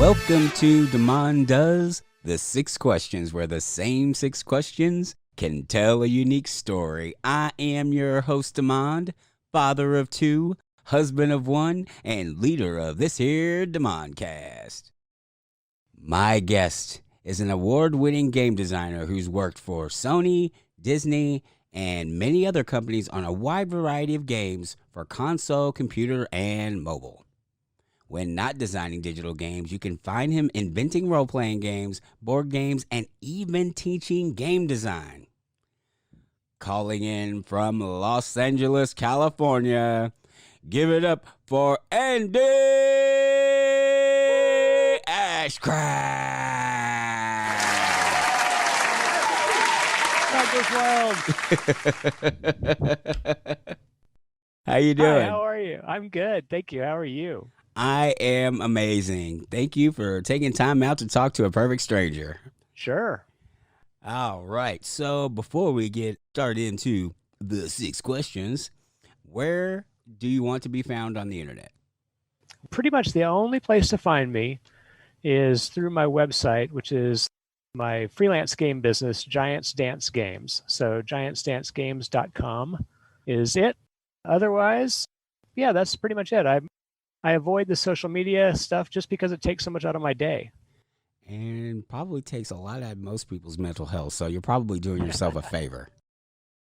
Welcome to Demond Does the 6 questions, where the same 6 questions can tell a unique story. I am your host, Demond, father of 2, husband of 1, and leader of this here Demondcast. My guest is an award-winning game designer who's worked for Sony, Disney, and many other companies on a wide variety of games for console, computer, and mobile. When not designing digital games, you can find him inventing role-playing games, board games, and even teaching game design. Calling in from Los Angeles, California, give it up for Andy Ashcraft. That goes wild. How you doing? Hi, how are you? I'm good. Thank you. How are you? I am amazing. Thank you for taking time out to talk to a perfect stranger. Sure. All right. So before we get started into the 6 questions, where do you want to be found on the internet? Pretty much the only place to find me is through my website, which is my freelance game business, Giants Dance Games. So giantsdancegames.com is it. Otherwise, yeah, that's pretty much it. I avoid the social media stuff just because it takes so much out of my day. And probably takes a lot out of most people's mental health. So you're probably doing yourself a favor.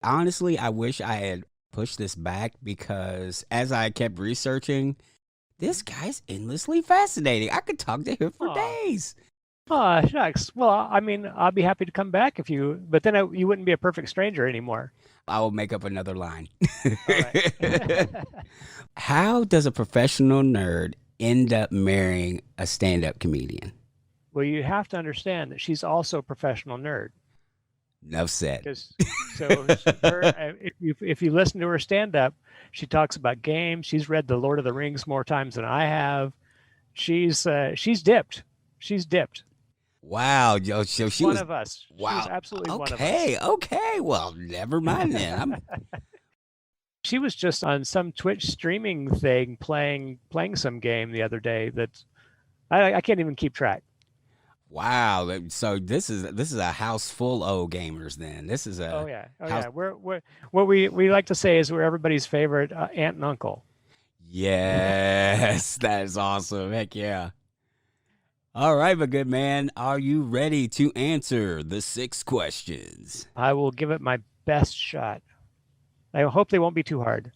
Honestly, I wish I had pushed this back, because as I kept researching, this guy's endlessly fascinating. I could talk to him for days. Oh, shucks. Well, I mean, I'll be happy to come back but then you wouldn't be a perfect stranger anymore. I will make up another line. All right. How does a professional nerd end up marrying a stand-up comedian? Well, you have to understand that she's also a professional nerd. Enough said. If you listen to her stand-up, she talks about games. She's read The Lord of the Rings more times than I have. She's dipped. She's dipped. Wow, so she one was of us. Wow. She's absolutely one of us. Okay. Well, never mind then. She was just on some Twitch streaming thing playing some game the other day that I can't even keep track. Wow. So this is a house full of gamers then. This is a Oh yeah. We're what we like to say is we're everybody's favorite aunt and uncle. Yes, that is awesome. Heck yeah. All right, my good man, are you ready to answer the 6 questions? I will give it my best shot. I hope they won't be too hard.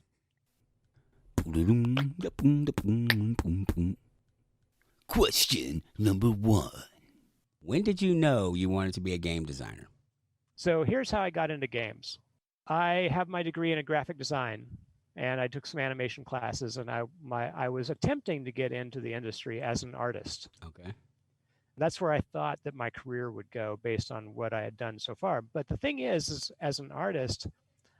Question number 1. When did you know you wanted to be a game designer? So here's how I got into games. I have my degree in graphic design, and I took some animation classes, and I was attempting to get into the industry as an artist. Okay. That's where I thought that my career would go based on what I had done so far. But the thing is as an artist,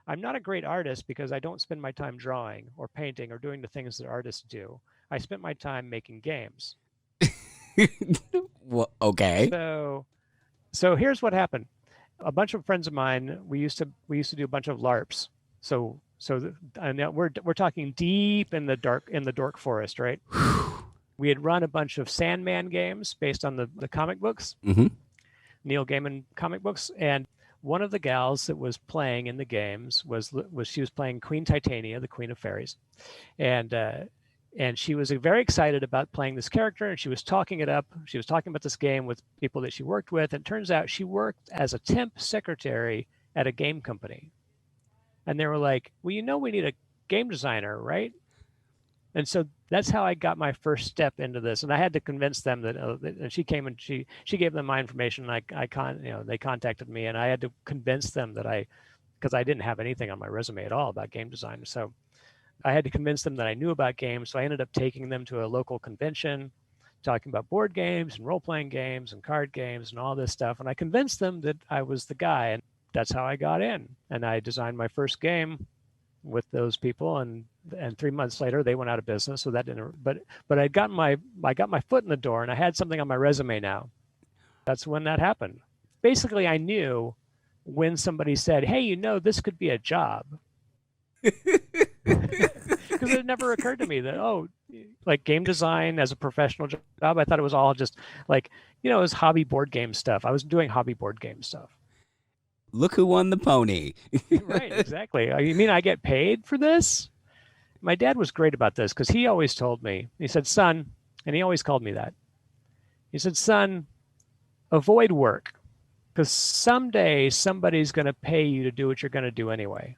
I'm not a great artist because I don't spend my time drawing or painting or doing the things that artists do. I spent my time making games. Well, okay. So here's what happened. A bunch of friends of mine, we used to do a bunch of LARPs. So now we're talking deep in the dork forest, right? We had run a bunch of Sandman games based on the comic books, Neil Gaiman comic books, and one of the gals that was playing in the games was playing Queen Titania, the Queen of Fairies, and she was very excited about playing this character, and she was talking it up. She was talking about this game with people that she worked with, and it turns out she worked as a temp secretary at a game company, and they were like, "Well, we need a game designer, right?" And so that's how I got my first step into this. And I had to convince them that, and she came and she gave them my information. And they contacted me, and I had to convince them because I didn't have anything on my resume at all about game design. So I had to convince them that I knew about games. So I ended up taking them to a local convention, talking about board games and role-playing games and card games and all this stuff. And I convinced them that I was the guy, and that's how I got in. And I designed my first game with those people, and 3 months later they went out of business. So that didn't, but I got my foot in the door, and I had something on my resume now. That's when that happened. Basically, I knew when somebody said, "Hey, this could be a job." Because it never occurred to me that, like game design as a professional job. I thought it was all just like, it was hobby board game stuff. I was doing hobby board game stuff. Look who won the pony. Right, exactly. You mean I get paid for this? My dad was great about this because he always told me, he said, son, and he always called me that. He said, son, avoid work because someday somebody's going to pay you to do what you're going to do anyway.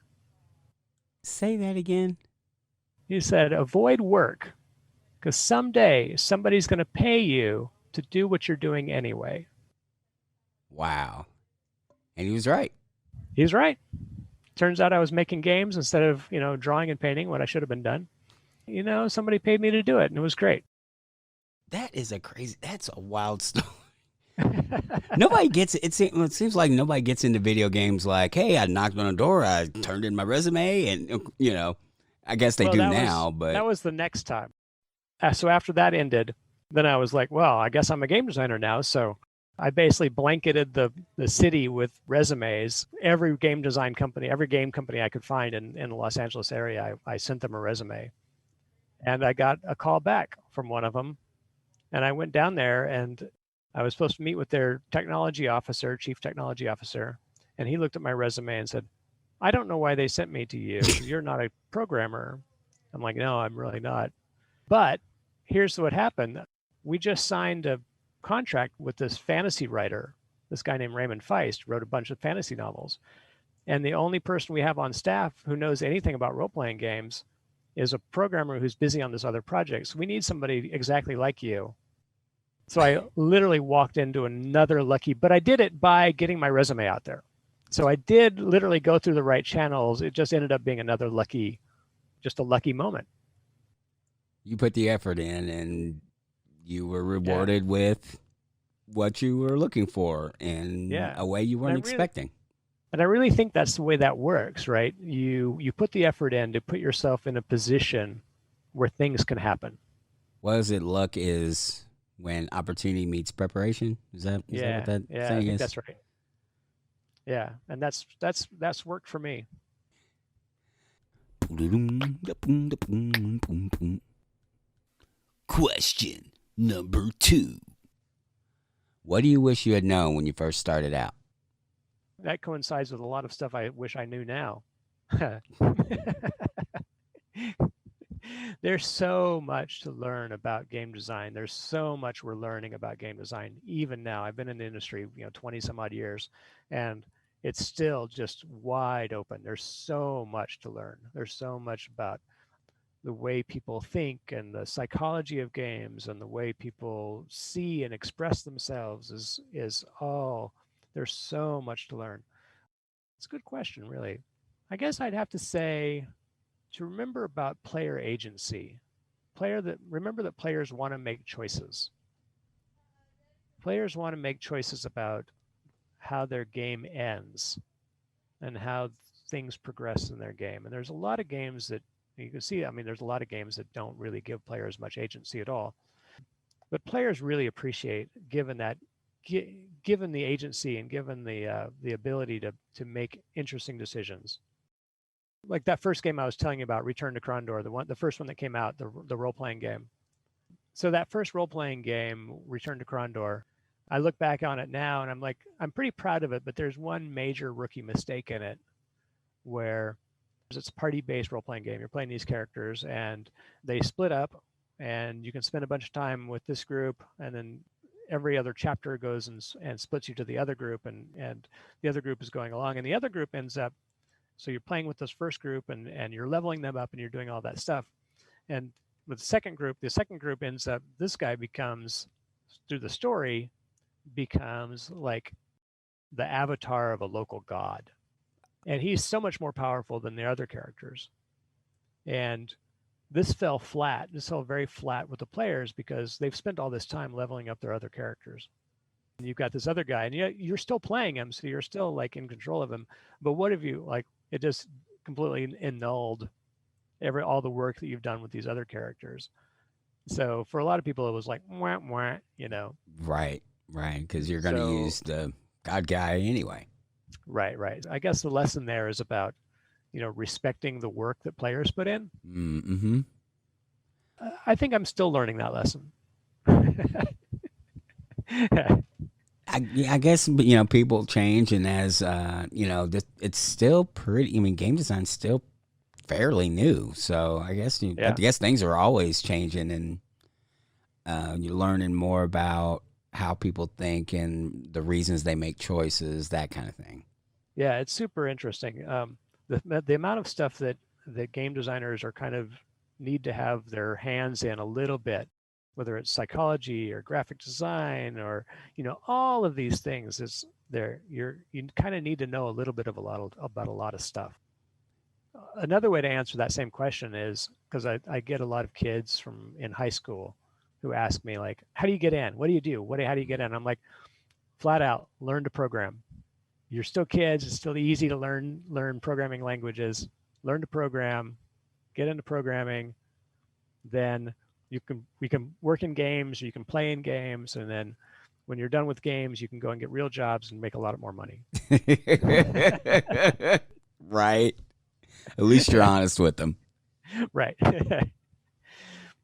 Say that again. He said, avoid work because someday somebody's going to pay you to do what you're doing anyway. Wow. And he was right. He's right. Turns out I was making games instead of, drawing and painting what I should have been done. Somebody paid me to do it, and it was great. That's a wild story. Nobody gets it. It seems like nobody gets into video games like, hey, I knocked on a door, I turned in my resume, and, I guess they do now, but that was the next time. So after that ended, then I was like, well, I guess I'm a game designer now. So I basically blanketed the city with resumes. Every game design company, every game company I could find in the Los Angeles area, I sent them a resume. And I got a call back from one of them. And I went down there and I was supposed to meet with their technology officer, chief technology officer. And he looked at my resume and said, I don't know why they sent me to you. You're not a programmer. I'm like, no, I'm really not. But here's what happened. We just signed a contract with this fantasy writer. This guy named Raymond Feist wrote a bunch of fantasy novels. And the only person we have on staff who knows anything about role-playing games is a programmer who's busy on this other project. So we need somebody exactly like you. So I literally walked into another lucky, but I did it by getting my resume out there. So I did literally go through the right channels. It just ended up being another just a lucky moment. You put the effort in and you were rewarded with what you were looking for in a way you weren't expecting. And I really think that's the way that works, right? You put the effort in to put yourself in a position where things can happen. What is it? Luck is when opportunity meets preparation. Is that what that saying is? I think that's right. Yeah, and that's worked for me. Question number 2. What do you wish you had known when you first started out? That coincides with a lot of stuff I wish I knew now. There's so much to learn about game design. There's so much we're learning about game design even now. I've been in the industry, 20 some odd years, and it's still just wide open. There's so much to learn. There's so much about the way people think and the psychology of games and the way people see and express themselves is all, there's so much to learn. It's a good question, really. I guess I'd have to say to remember about player agency. Remember that players want to make choices. Players want to make choices about how their game ends and how things progress in their game. And there's a lot of games that you can see, there's a lot of games that don't really give players much agency at all. But players really appreciate given the agency and given the ability to make interesting decisions. Like that first game I was telling you about, Return to Krondor, the first one that came out, the role-playing game. So that first role-playing game, Return to Krondor, I look back on it now and I'm like, I'm pretty proud of it, but there's one major rookie mistake in it where it's a party-based role-playing game. You're playing these characters and they split up and you can spend a bunch of time with this group and then every other chapter goes and splits you to the other group and the other group is going along and the other group ends up, so you're playing with this first group and you're leveling them up and you're doing all that stuff. And with the second group ends up, this guy becomes, through the story, becomes like the avatar of a local god. And he's so much more powerful than the other characters. And this fell flat. This fell very flat with the players because they've spent all this time leveling up their other characters. And you've got this other guy, and you're still playing him, so you're still like in control of him. But what have you, like, it just completely annulled all the work that you've done with these other characters. So for a lot of people, it was like, wah, wah, Right, because you're going to use the god guy anyway. Right. I guess the lesson there is about, respecting the work that players put in. Mm-hmm. I think I'm still learning that lesson. I guess people change, and as it's still pretty. I mean, game design's still fairly new, so I Yeah. guess things are always changing, and you're learning more about how people think and the reasons they make choices, that kind of thing. Yeah, it's super interesting. The amount of stuff that game designers are kind of need to have their hands in a little bit, whether it's psychology or graphic design or all of these things is there. You kind of need to know a little bit of about a lot of stuff. Another way to answer that same question is because I get a lot of kids from in high school who ask me like, how do you get in? What do you do? How do you get in? I'm like, flat out, learn to program. You're still kids. It's still easy to learn programming languages. Learn to program, get into programming. Then we can work in games. You can play in games, and then when you're done with games, you can go and get real jobs and make a lot more money. Right. At least you're honest with them. Right.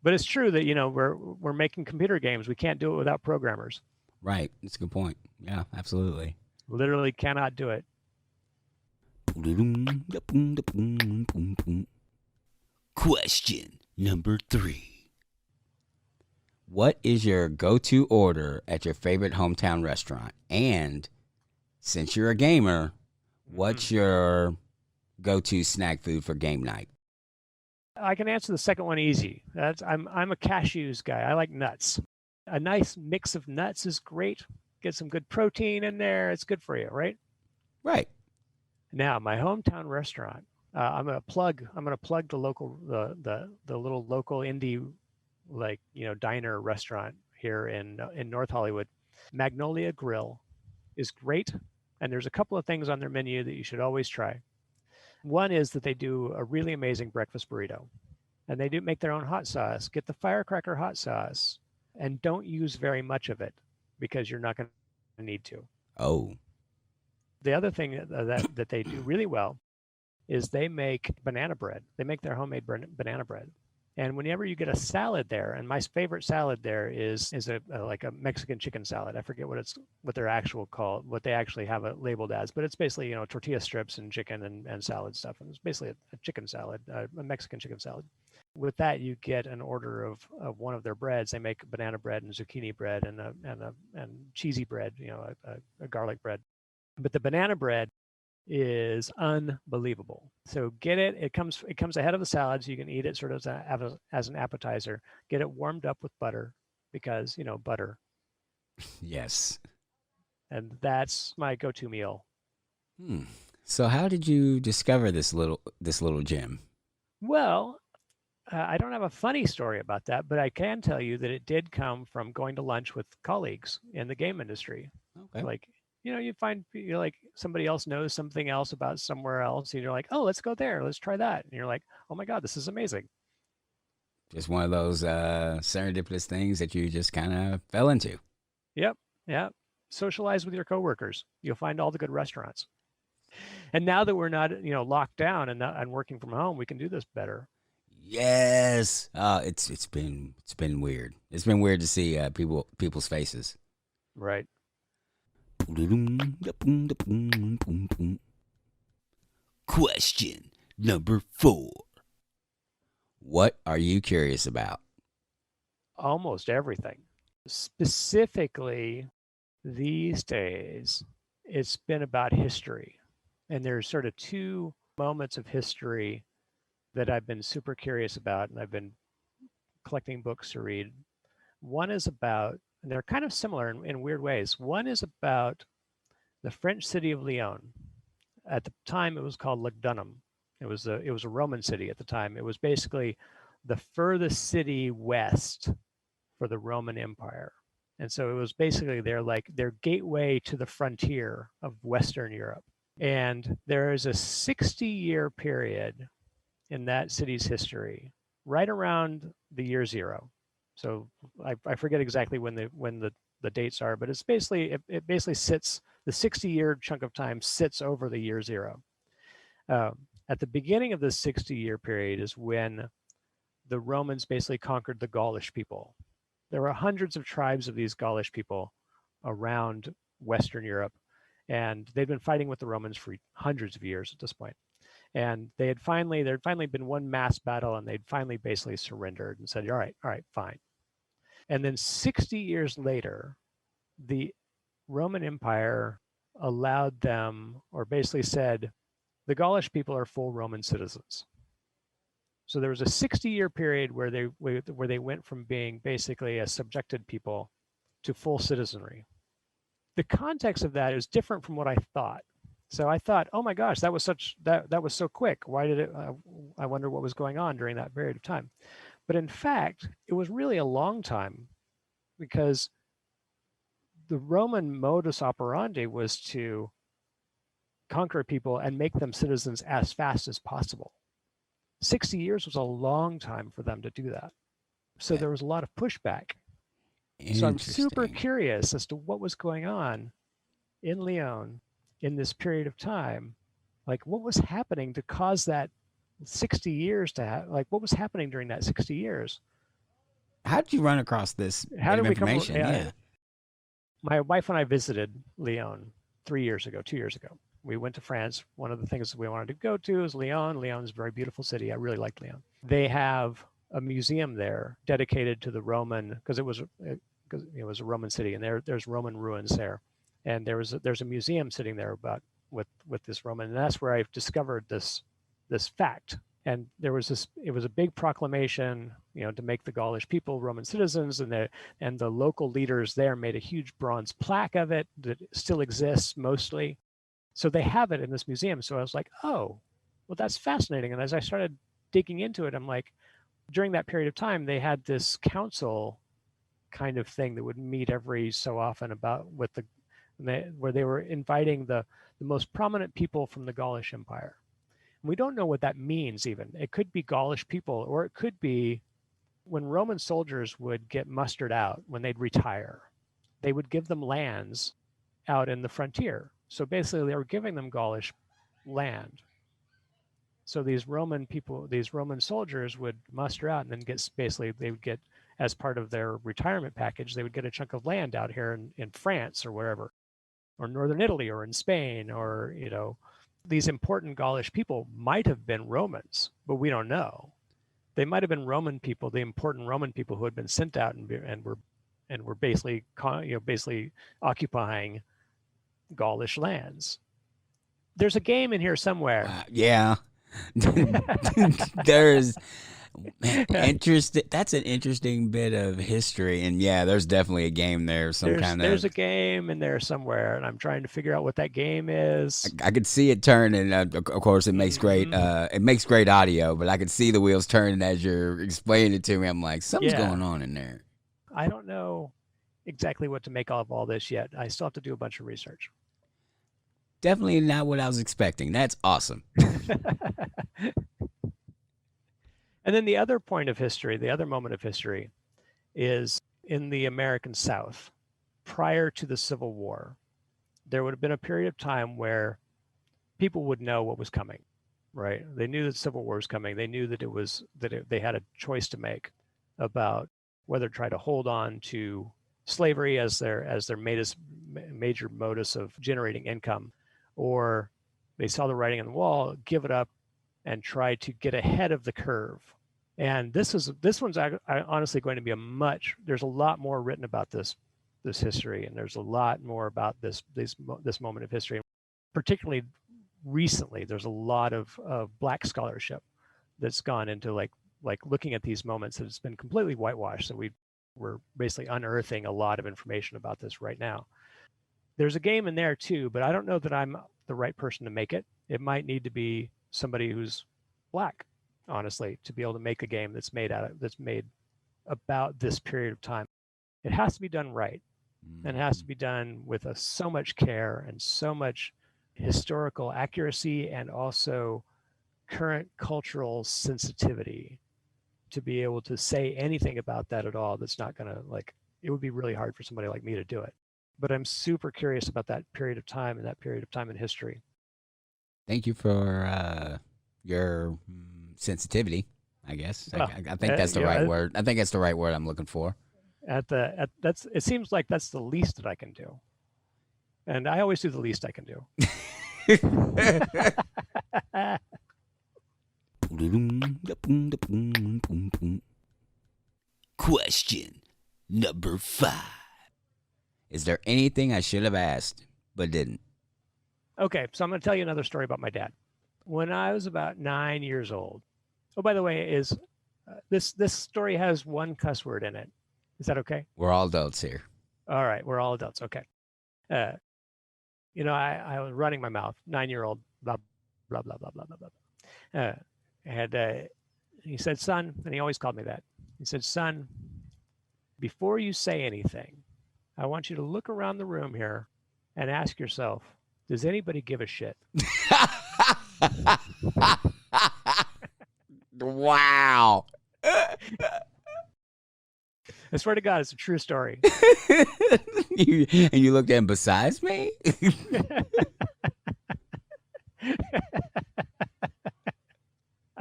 But it's true that we're making computer games. We can't do it without programmers. Right. That's a good point. Yeah, absolutely. Literally cannot do it. Question number 3. What is your go-to order at your favorite hometown restaurant? And since you're a gamer, what's your go-to snack food for game night? I can answer the second one easy. I'm a cashews guy. I like nuts. A nice mix of nuts is great. Get some good protein in there. It's good for you, right? Right. Now, my hometown restaurant. I'm gonna plug the local the little local indie diner restaurant here in North Hollywood. Magnolia Grill is great, and there's a couple of things on their menu that you should always try. One is that they do a really amazing breakfast burrito, and they do make their own hot sauce. Get the firecracker hot sauce, and don't use very much of it because you're not going to need to. Oh. The other thing that they do really well is they make banana bread. They make their homemade banana bread. And whenever you get a salad there, and my favorite salad there is like a Mexican chicken salad. I forget what they're what they actually have it labeled as, but it's basically tortilla strips and chicken and salad stuff, and it's basically a chicken salad, a Mexican chicken salad. With that, you get an order of one of their breads. They make banana bread and zucchini bread and cheesy bread, a garlic bread. But the banana bread is unbelievable. So get it. It comes ahead of the salad, so you can eat it sort of as an appetizer. Get it warmed up with butter because butter. Yes. And that's my go-to meal. So how did you discover this little gem? Well, I don't have a funny story about that, but I can tell you that it did come from going to lunch with colleagues in the game industry. Okay. Like, you find like somebody else knows something else about somewhere else, and you're like, oh, let's go there, let's try that, and you're like, oh my God, this is amazing. Just one of those serendipitous things that you just kind of fell into. Yep. Yeah. Socialize with your coworkers. You'll find all the good restaurants. And now that we're not, locked down and working from home, we can do this better. Yes. It's been weird. It's been weird to see people's faces. Right. Question number 4. What are you curious about? Almost everything. Specifically, these days, it's been about history. And there's sort of 2 moments of history that I've been super curious about, and I've been collecting books to read. One is about, and they're kind of similar in weird ways. One is about the French city of Lyon. At the time, it was called Lugdunum. It was a Roman city at the time. It was basically the furthest city west for the Roman Empire. And so it was basically their gateway to the frontier of Western Europe. And there is a 60-year period in that city's history, right around the year 0. So I forget exactly when the dates are, but it's basically it basically sits, the 60-year chunk of time sits over the year 0. At the beginning of this 60-year period is when the Romans basically conquered the Gaulish people. There were hundreds of tribes of these Gaulish people around Western Europe, and they'd been fighting with the Romans for hundreds of years at this point. And there'd finally been one mass battle, and they'd finally basically surrendered and said, all right, fine. And then 60 years later, the Roman Empire allowed them, or basically said, the Gaulish people are full Roman citizens. So there was a 60-year period where they went from being basically a subjected people to full citizenry. The context of that is different from what I thought. So I thought, oh my gosh, that was so quick. Why did it? I wonder what was going on during that period of time. But in fact, it was really a long time, because the Roman modus operandi was to conquer people and make them citizens as fast as possible. 60 years was a long time for them to do that. So there was a lot of pushback. So I'm super curious as to what was going on in Lyon in this period of time. Like, what was happening to cause that 60 years to have, like, what was happening during that 60 years? How did you run across this information? Yeah. My wife and I visited Lyon 2 years ago. We went to France. One of the things we wanted to go to is Lyon. Lyon is a very beautiful city. I really liked Lyon. They have a museum there dedicated to the Roman, because it was a Roman city, and there's Roman ruins there, and there's a museum sitting there about with this Roman, and that's where I discovered this fact. And it was a big proclamation, to make the Gaulish people Roman citizens, and the local leaders there made a huge bronze plaque of it that still exists mostly. So they have it in this museum. So I was like, oh, well, that's fascinating. And as I started digging into it, I'm like, during that period of time, they had this council kind of thing that would meet every so often where they were inviting the most prominent people from the Gaulish Empire. And we don't know what that means even. It could be Gaulish people, or it could be when Roman soldiers would get mustered out, when they'd retire, they would give them lands out in the frontier. So basically they were giving them Gaulish land. So these Roman soldiers would muster out and then they would get, as part of their retirement package, they would get a chunk of land out here in France or wherever, or Northern Italy or in Spain, or, these important Gaulish people might have been Romans, but we don't know. They might have been Roman people, the important Roman people who had been sent out and were basically occupying Gaulish lands. There's a game in here somewhere. Yeah. There's interesting. That's an interesting bit of history, and yeah, there's definitely a game there. There's a game in there somewhere, and I'm trying to figure out what that game is. I could see it turn, and of course, it makes great. It makes great audio, but I could see the wheels turning as you're explaining it to me. I'm like, something's going on in there. I don't know exactly what to make of all this yet. I still have to do a bunch of research. Definitely not what I was expecting. That's awesome. And then the other point of history, the other moment of history, is in the American South. Prior to the Civil War, there would have been a period of time where people would know what was coming, right? They knew that the Civil War was coming. They knew that they had a choice to make about whether to try to hold on to slavery as their major modus of generating income, or they saw the writing on the wall, give it up, and try to get ahead of the curve. And this one's honestly going to be there's a lot more written about this history, and there's a lot more about this moment of history. Particularly recently, there's a lot of Black scholarship that's gone into like looking at these moments that has been completely whitewashed. So we're basically unearthing a lot of information about this right now. There's a game in there too, but I don't know that I'm the right person to make it. It might need to be somebody who's Black, honestly, to be able to make a game that's made about this period of time. It has to be done right, and it has to be done with so much care and so much historical accuracy, and also current cultural sensitivity to be able to say anything about that at all. That's not going to, it would be really hard for somebody like me to do it. But I'm super curious about that period of time and that period of time in history. Thank you for your sensitivity. I guess. Well, I think that's the right yeah, word. I think that's the right word I'm looking for. that's it seems like that's the least that I can do. And I always do the least I can do. Question number 5. Is there anything I should have asked but didn't? Okay, so I'm going to tell you another story about my dad. When I was about 9 years old. Oh, by the way, is this story has one cuss word in it. Is that okay? We're all adults here. All right, we're all adults. Okay. Uh, I was running my mouth, 9-year-old, blah, blah, blah, blah, blah, blah, blah. And he said, son, and he always called me that. He said, son, before you say anything, I want you to look around the room here and ask yourself, does anybody give a shit? Wow. I swear to God, it's a true story. And you looked at him besides me?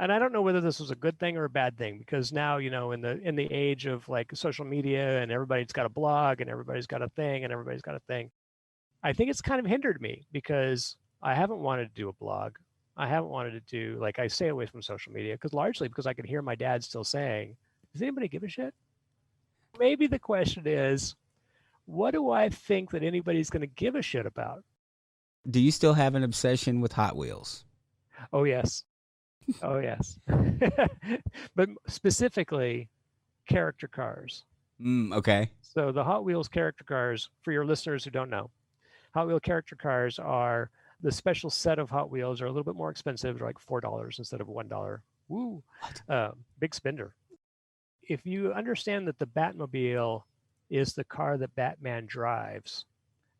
And I don't know whether this was a good thing or a bad thing, because now, in the age of like social media and everybody's got a blog and everybody's got a thing and everybody's got a thing, I think it's kind of hindered me because I haven't wanted to do a blog. I haven't wanted to do, like, I stay away from social media largely because I can hear my dad still saying, does anybody give a shit? Maybe the question is, what do I think that anybody's going to give a shit about? Do you still have an obsession with Hot Wheels? Oh, yes. Oh, yes. But specifically, character cars. Okay. So the Hot Wheels character cars, for your listeners who don't know, Hot Wheel character cars are the special set of Hot Wheels are a little bit more expensive. They're like $4 instead of $1. Woo. Big spender. If you understand that the Batmobile is the car that Batman drives,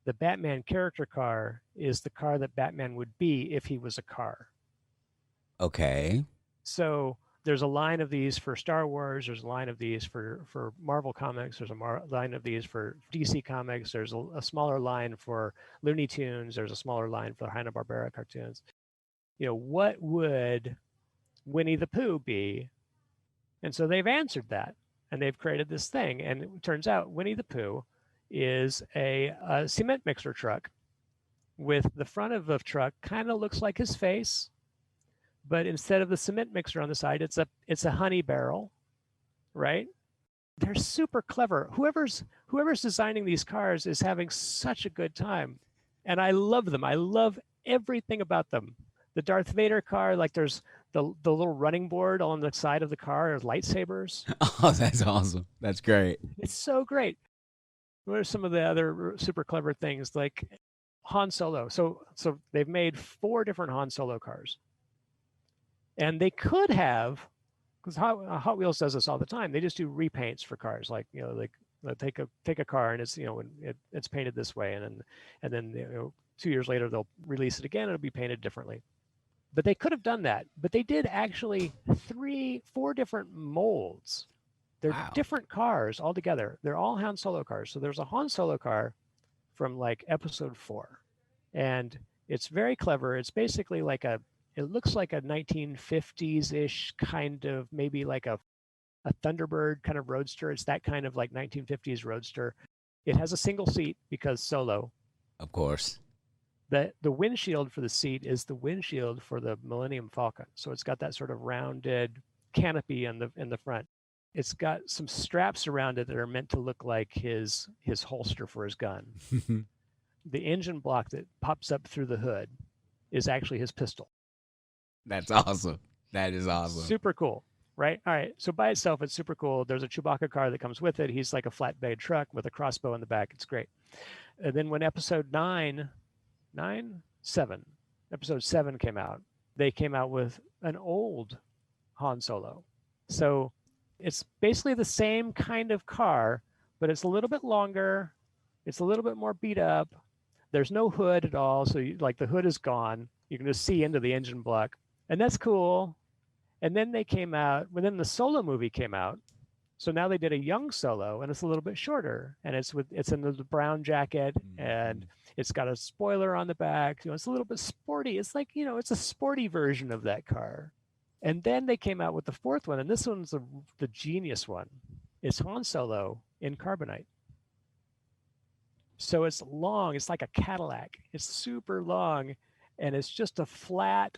the Batman character car is the car that Batman would be if he was a car. Okay. So there's a line of these for Star Wars. There's a line of these for Marvel Comics. There's a line of these for DC Comics. There's a smaller line for Looney Tunes. There's a smaller line for Hanna-Barbera cartoons. What would Winnie the Pooh be? And so they've answered that, and they've created this thing. And it turns out Winnie the Pooh is a cement mixer truck with the front of the truck kind of looks like his face, but instead of the cement mixer on the side, it's a honey barrel, right? They're super clever. Whoever's designing these cars is having such a good time, and I love them. I love everything about them. The Darth Vader car, like there's the little running board on the side of the car, there's lightsabers. Oh, that's awesome. That's great. It's so great. What are some of the other super clever things, like Han Solo? So they've made 4 different Han Solo cars. And they could have, because Hot Wheels does this all the time. They just do repaints for cars, like they'll take a car and it's it's painted this way, and then 2 years later they'll release it again and it'll be painted differently. But they could have done that. But they did actually 4 different molds. They're different cars altogether. They're all Han Solo cars. So there's a Han Solo car from like episode 4, and it's very clever. It's basically like it looks like a 1950s-ish kind of, maybe like a Thunderbird kind of roadster. It's that kind of like 1950s roadster. It has a single seat because Solo. Of course. The windshield for the seat is the windshield for the Millennium Falcon. So it's got that sort of rounded canopy in the front. It's got some straps around it that are meant to look like his holster for his gun. The engine block that pops up through the hood is actually his pistol. That's awesome. That is awesome. Super cool, right? All right. So by itself, it's super cool. There's a Chewbacca car that comes with it. He's like a flatbed truck with a crossbow in the back. It's great. And then when episode 7 came out, they came out with an old Han Solo. So it's basically the same kind of car, but it's a little bit longer. It's a little bit more beat up. There's no hood at all. So the hood is gone. You can just see into the engine block. And that's cool. And then they came out, then the Solo movie came out. So now they did a young Solo, and it's a little bit shorter, and it's in the brown jacket, and it's got a spoiler on the back. It's a little bit sporty. It's like, it's a sporty version of that car. And then they came out with the fourth one, and this one's the genius one. It's Han Solo in carbonite. So it's long. It's like a Cadillac. It's super long, and it's just a flat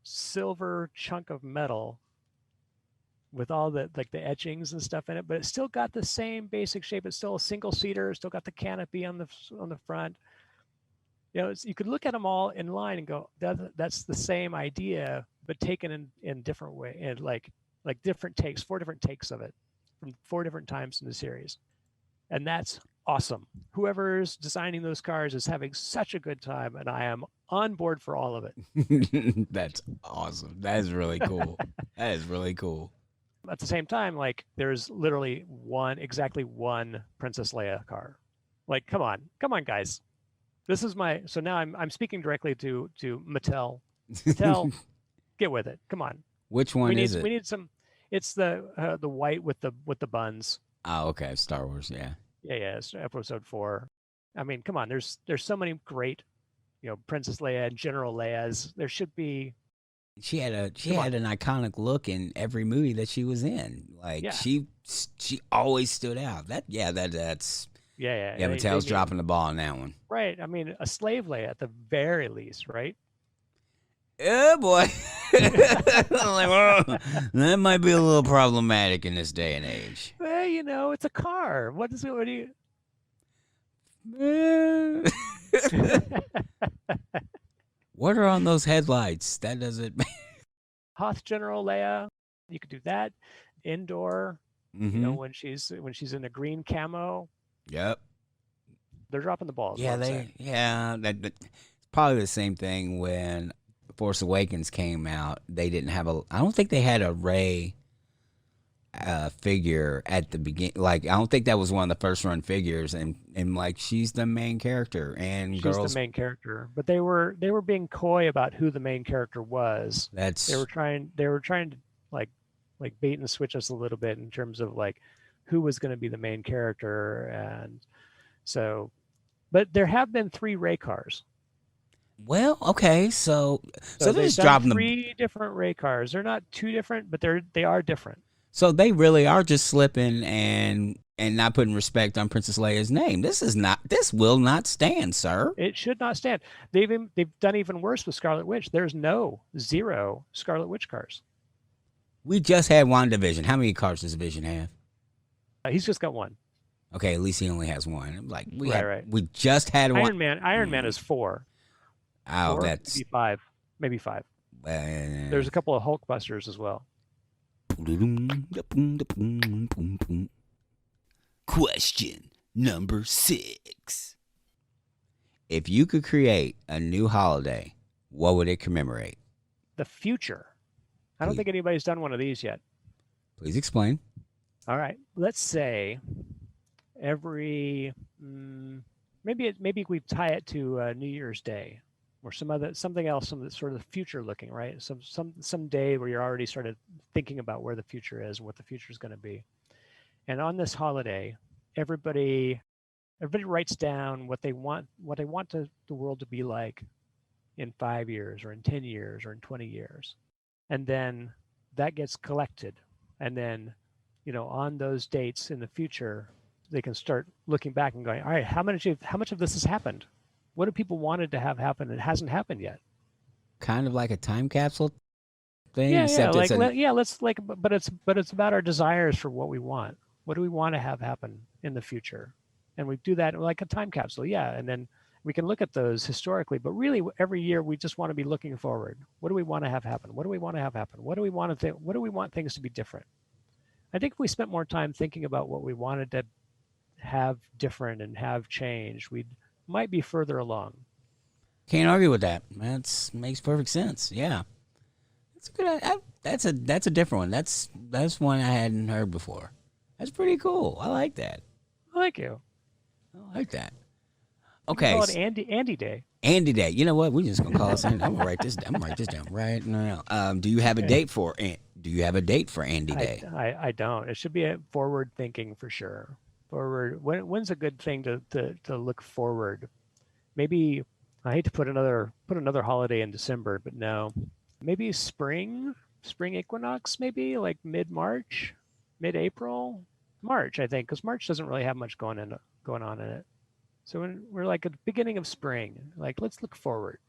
silver chunk of metal with all the like the etchings and stuff in it, but it's still got the same basic shape. It's still a single seater. Still got the canopy on the front. You know, you could look at them all in line and go, that's the same idea, but taken in different way, and like different takes, 4 different takes of it from 4 different times in the series, and that's awesome. Whoever's designing those cars is having such a good time, and I am on board for all of it. That's awesome. That is really cool. That is really cool. At the same time, like there's literally exactly one Princess Leia car. Like, come on, guys. This is my, so now I'm speaking directly to Mattel. Mattel, get with it. Come on. Which one is it? We need some. It's the white with the buns. Oh, okay. Star Wars, yeah. Yeah, it's episode 4. I mean, come on. There's so many great, Princess Leia and General Leia's. There should be. She had an iconic look in every movie that she was in. Like she always stood out. That's Yeah. Mattel's dropping the ball on that one. Right. I mean, a slave Leia at the very least, right? Oh boy. Like, well, that might be a little problematic in this day and age. Well, it's a car. What do you? What are on those headlights? That doesn't. Hoth General Leia. You could do that. Indoor. Mm-hmm. When she's in a green camo. Yep. They're dropping the ball. Yeah, that's probably the same thing when Force Awakens came out. They didn't have I don't think they had a Rey figure at the beginning. Like, I don't think that was one of the first run figures, and like she's the main character, and she's the main character. But they were being coy about who the main character was. They were trying to like bait and switch us a little bit in terms of like who was going to be the main character, and so. But there have been 3 Rey cars. Well, okay, so they're just dropping 3 different Rey cars. They're not too different, but they are different. So they really are just slipping and not putting respect on Princess Leia's name. This will not stand, sir. It should not stand. They've done even worse with Scarlet Witch. There's 0 Scarlet Witch cars. We just had WandaVision. How many cars does Vision have? He's just got 1. Okay, at least he only has 1. Like we just had Iron Man. Iron Man is 4. Oh, 4, that's maybe 5. There's a couple of Hulkbusters as well. Question number 6. If you could create a new holiday, what would it commemorate? The future. I don't think anybody's done one of these yet. Please explain. All right. Let's say every maybe we tie it to New Year's Day or something else, some sort of future looking, right? Some day where you're already started thinking about where the future is and what the future is going to be. And on this holiday, everybody writes down what they want the world to be like in 5 years or in 10 years or in 20 years. And then that gets collected. And then, on those dates in the future, they can start looking back and going, all right, how much of this has happened? What do people wanted to have happen and it hasn't happened yet? Kind of like a time capsule thing. But it's about our desires for what we want. What do we want to have happen in the future? And we do that like a time capsule. Yeah. And then we can look at those historically, but really every year we just want to be looking forward. What do we want to have happen? What do we want to have happen? What do we want things to be different? I think if we spent more time thinking about what we wanted to have different and have changed, we might be further along. Can't argue with that. That makes perfect sense. Yeah, that's a good. That's a different one. That's one I hadn't heard before. That's pretty cool. I like that. Thank you. I like that. Okay. Call it Andy Day. Andy Day. You know what? We're just gonna call it Andy. I'm gonna write this down right now. Do you have a date for Andy Day? I don't. It should be a forward thinking for sure. Forward. When's a good thing to look forward? Maybe I hate to put another holiday in December, but no. Maybe spring. spring equinox, maybe like mid-March, mid-April, March, I think, because March doesn't really have much going on in it. So when we're like at the beginning of spring, like let's look forward.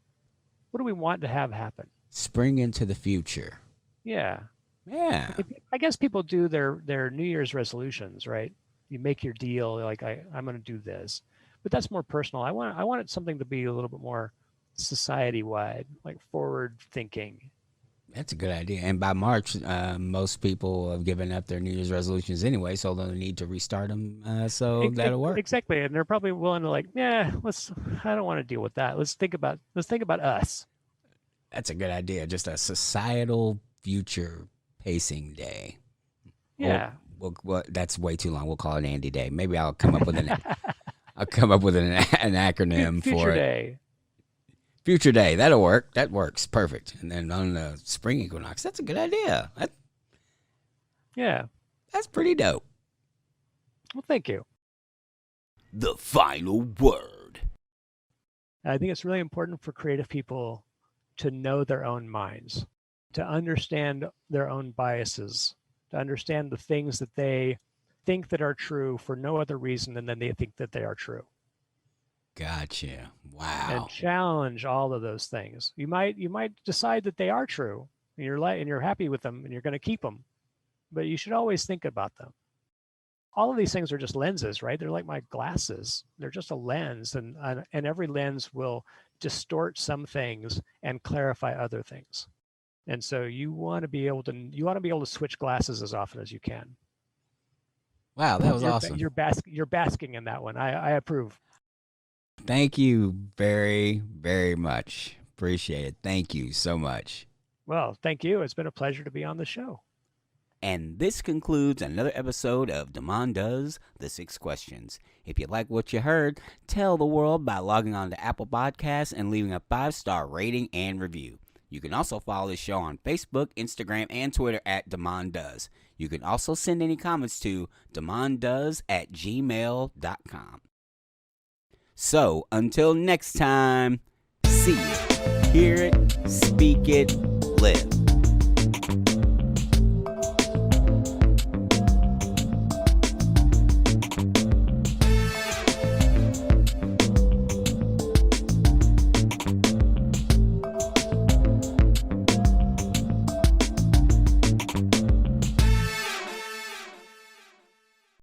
What do we want to have happen? Spring into the future. Yeah. Yeah. I guess people do their New Year's resolutions, right? You make your deal, like I'm going to do this, but that's more personal. I want it something to be a little bit more society wide, like forward thinking. That's a good idea. And by March, most people have given up their New Year's resolutions anyway, so they'll need to restart them. So that'll work. Exactly, and they're probably willing to like, yeah, I don't want to deal with that. Let's think about us. That's a good idea. Just a societal future pacing day. Yeah. Well, that's way too long. We'll call it Andy Day. Maybe I'll come up with an acronym Future for it. Day. Future Day. That'll work. That works. Perfect. And then on the spring equinox, that's a good idea. Yeah. That's pretty dope. Well, thank you. The final word. I think it's really important for creative people to know their own minds, to understand their own biases, to understand the things that they think that are true for no other reason than they think that they are true. Gotcha. Wow. And challenge all of those things. You might decide that they are true, and you're happy with them, and you're going to keep them, but you should always think about them. All of these things are just lenses, right? They're like my glasses. They're just a lens, and every lens will distort some things and clarify other things. And so you want to be able to switch glasses as often as you can. Wow, that was awesome. You're basking in that one. I approve. Thank you very, very much. Appreciate it. Thank you so much. Well, thank you. It's been a pleasure to be on the show. And this concludes another episode of Damon Does the 6 Questions. If you like what you heard, tell the world by logging on to Apple Podcasts and leaving a 5-star rating and review. You can also follow the show on Facebook, Instagram, and Twitter at Damon Does. You can also send any comments to damondoes@gmail.com. So, until next time, see it, hear it, speak it, live.